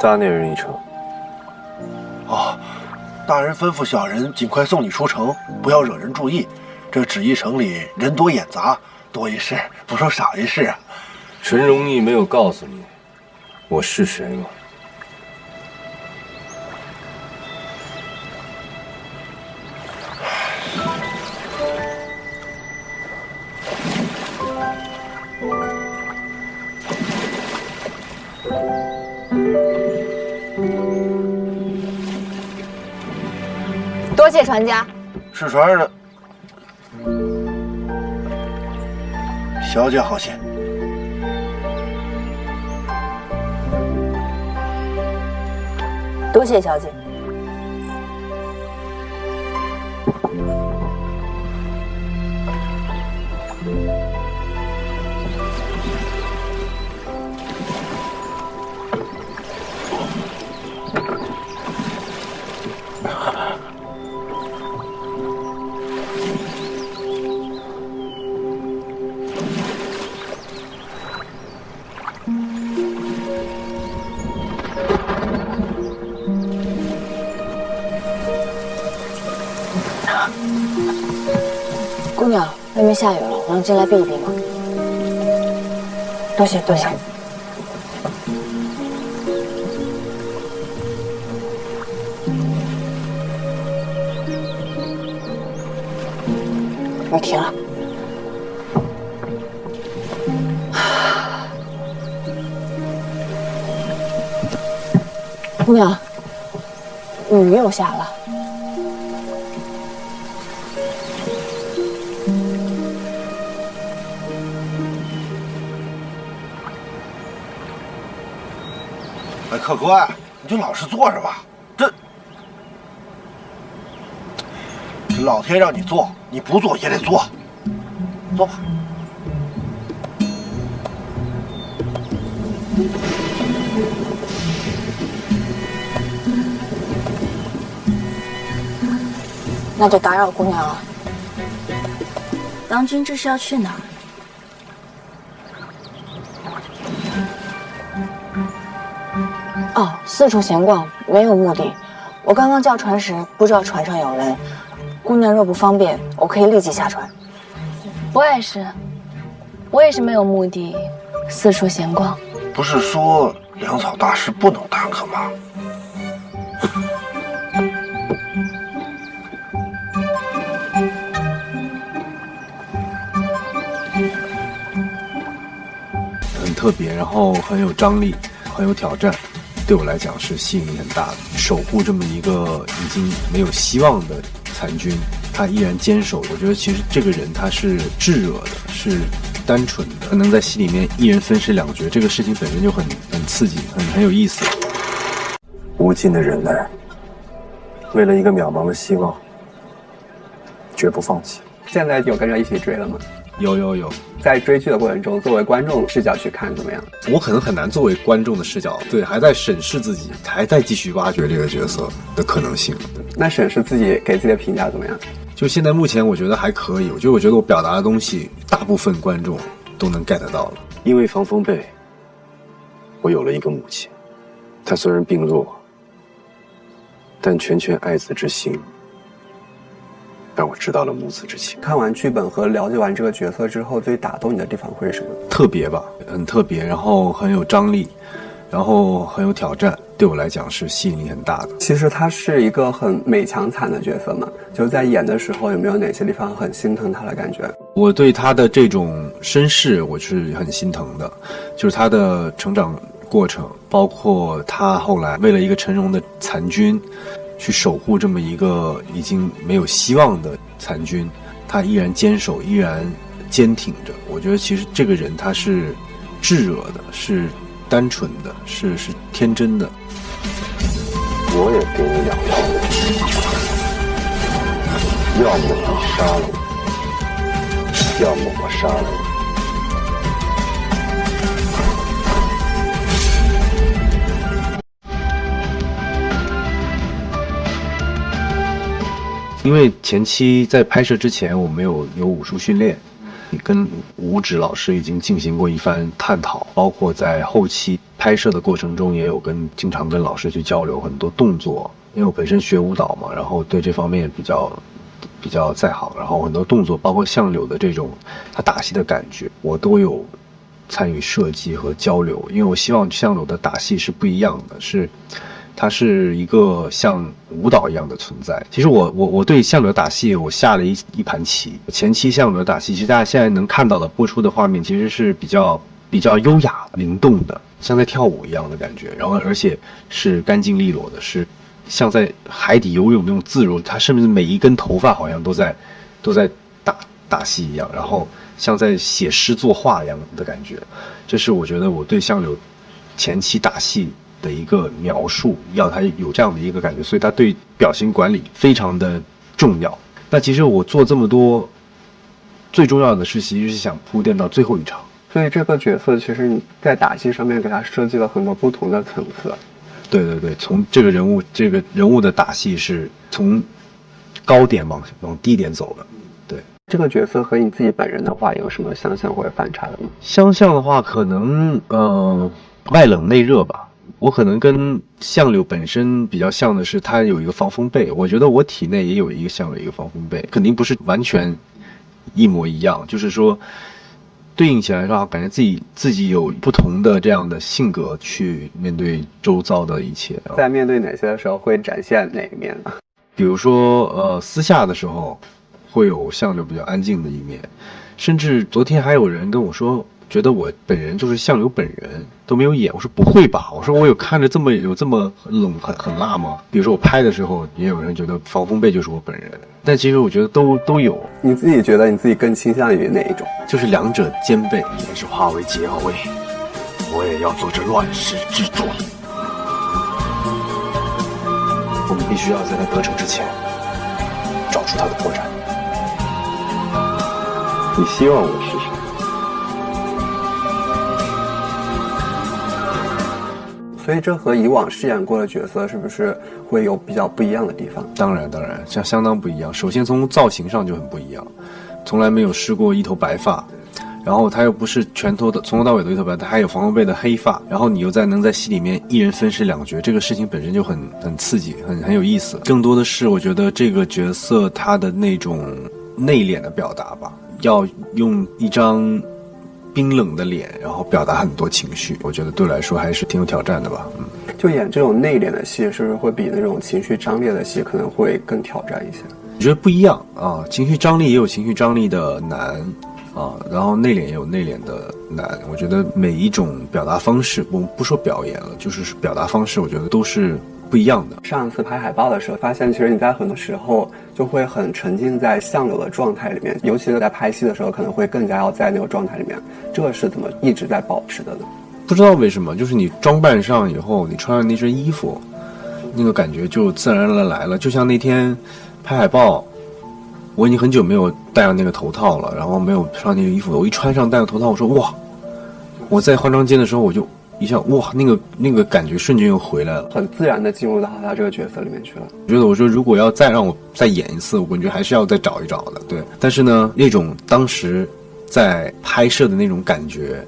大内人一程。哦，大人吩咐小人尽快送你出城，不要惹人注意。这纸艺城里人多眼杂，多一事不如少一事啊。陈荣逆没有告诉你我是谁吗？多谢传家。是传的，小姐好些。多谢小姐。姑娘，外面下雨了，我能进来避一避吗？多谢多谢。雨停了。姑娘，雨又下了。哎，客官，你就老实坐着吧。这老天让你坐，你不坐也得坐。坐吧。那就打扰姑娘了。郎君这是要去哪儿？哦，四处闲逛，没有目的。我刚刚叫船时，不知道船上有人。姑娘若不方便，我可以立即下船。我也是没有目的，四处闲逛。不是说粮草大事不能耽搁吗？很特别，然后很有张力，很有挑战，对我来讲是吸引力很大的。守护这么一个已经没有希望的残军，他依然坚守。我觉得其实这个人他是炙热的，是单纯的，他能在戏里面一人分饰两角，这个事情本身就很刺激，很有意思。无尽的忍耐，为了一个渺茫的希望，绝不放弃。现在有跟着一起追了吗？有，在追剧的过程中，作为观众视角去看怎么样？我可能很难作为观众的视角，对，还在审视自己，还在继续挖掘这个角色的可能性。那审视自己，给自己的评价怎么样？就现在目前我觉得还可以，我觉得我表达的东西，大部分观众都能 get 到了。因为防风被，我有了一个母亲，她虽然病弱，但拳拳爱子之心，让我知道了母子之情。看完剧本和了解完这个角色之后，最打动你的地方会是什么？特别吧，很特别，然后很有张力，然后很有挑战，对我来讲是吸引力很大的。其实他是一个很美强惨的角色嘛，就在演的时候有没有哪些地方很心疼他的感觉？我对他的这种身世我是很心疼的，就是他的成长过程，包括他后来为了一个陈荣的残军去守护这么一个已经没有希望的残军，他依然坚守，依然坚挺着。我觉得其实这个人他是炙热的，是单纯的，是天真的。我也给你两条路，要么你杀了我，要么我杀了你。因为前期在拍摄之前我没有武术训练，跟吴芷老师已经进行过一番探讨，包括在后期拍摄的过程中也有经常跟老师去交流很多动作，因为我本身学舞蹈嘛，然后对这方面比较在行，然后很多动作包括相柳的这种他打戏的感觉我都有参与设计和交流，因为我希望相柳的打戏是不一样的，它是一个像舞蹈一样的存在。其实我对相柳的打戏我下了一盘棋，前期相柳的打戏其实大家现在能看到的播出的画面其实是比较优雅灵动的，像在跳舞一样的感觉，然后而且是干净利落的，是像在海底游泳那种自如，它甚至每一根头发好像都在打戏一样，然后像在写诗作画一样的感觉。这是我觉得我对相柳前期打戏的一个描述，要他有这样的一个感觉，所以他对表情管理非常的重要。那其实我做这么多，最重要的是其实是想铺垫到最后一场。所以这个角色其实你在打戏上面给他设计了很多不同的层次。对对对，从这个人物的打戏是从高点往低点走的。对，这个角色和你自己本人的话有什么相像或者反差的吗？相像的话，可能外冷内热吧。我可能跟相柳本身比较像的是，它有一个防风被。我觉得我体内也有一个相柳一个防风被，肯定不是完全一模一样，就是说对应起来的话，感觉自己有不同的这样的性格去面对周遭的一切。在面对哪些的时候会展现哪一面呢？比如说私下的时候会有相柳比较安静的一面，甚至昨天还有人跟我说觉得我本人就是相柳本人都没有演。我说不会吧，我说我有看着这么冷很辣吗？比如说我拍的时候也有人觉得防风被就是我本人，但其实我觉得都有。你自己觉得你自己更倾向于哪一种？就是两者兼备。也是化为劫后位，我也要做这乱世之主。我们必须要在他得逞之前找出他的破绽。你希望我是谁？所以这和以往饰演过的角色是不是会有比较不一样的地方？当然，相当不一样。首先从造型上就很不一样，从来没有试过一头白发，然后他又不是从头到尾都一头白，他还有防风被的黑发，然后你又能在戏里面一人分饰两角，这个事情本身就很刺激，很有意思。更多的是我觉得这个角色他的那种内敛的表达吧，要用一张冰冷的脸，然后表达很多情绪，我觉得对我来说还是挺有挑战的吧。就演这种内敛的戏，是不是会比那种情绪张烈的戏可能会更挑战一些？我觉得不一样啊，情绪张力也有情绪张力的难啊，然后内敛也有内敛的难。我觉得每一种表达方式，我们不说表演了，就是表达方式，我觉得都是不一样的。上次拍海报的时候，发现其实你在很多时候就会很沉浸在相柳的状态里面，尤其是在拍戏的时候，可能会更加要在那个状态里面。这个是怎么一直在保持的呢？不知道为什么，就是你装扮上以后，你穿上那身衣服，那个感觉就自然而然来了。就像那天拍海报，我已经很久没有戴上那个头套了，然后没有穿那个衣服，我一穿上戴上头套，我说哇！我在化妆间的时候，我就一下哇，那个感觉瞬间又回来了，很自然的进入到他这个角色里面去了。我说如果要再让我再演一次，我感觉还是要再找一找的，对。但是呢，那种当时在拍摄的那种感觉，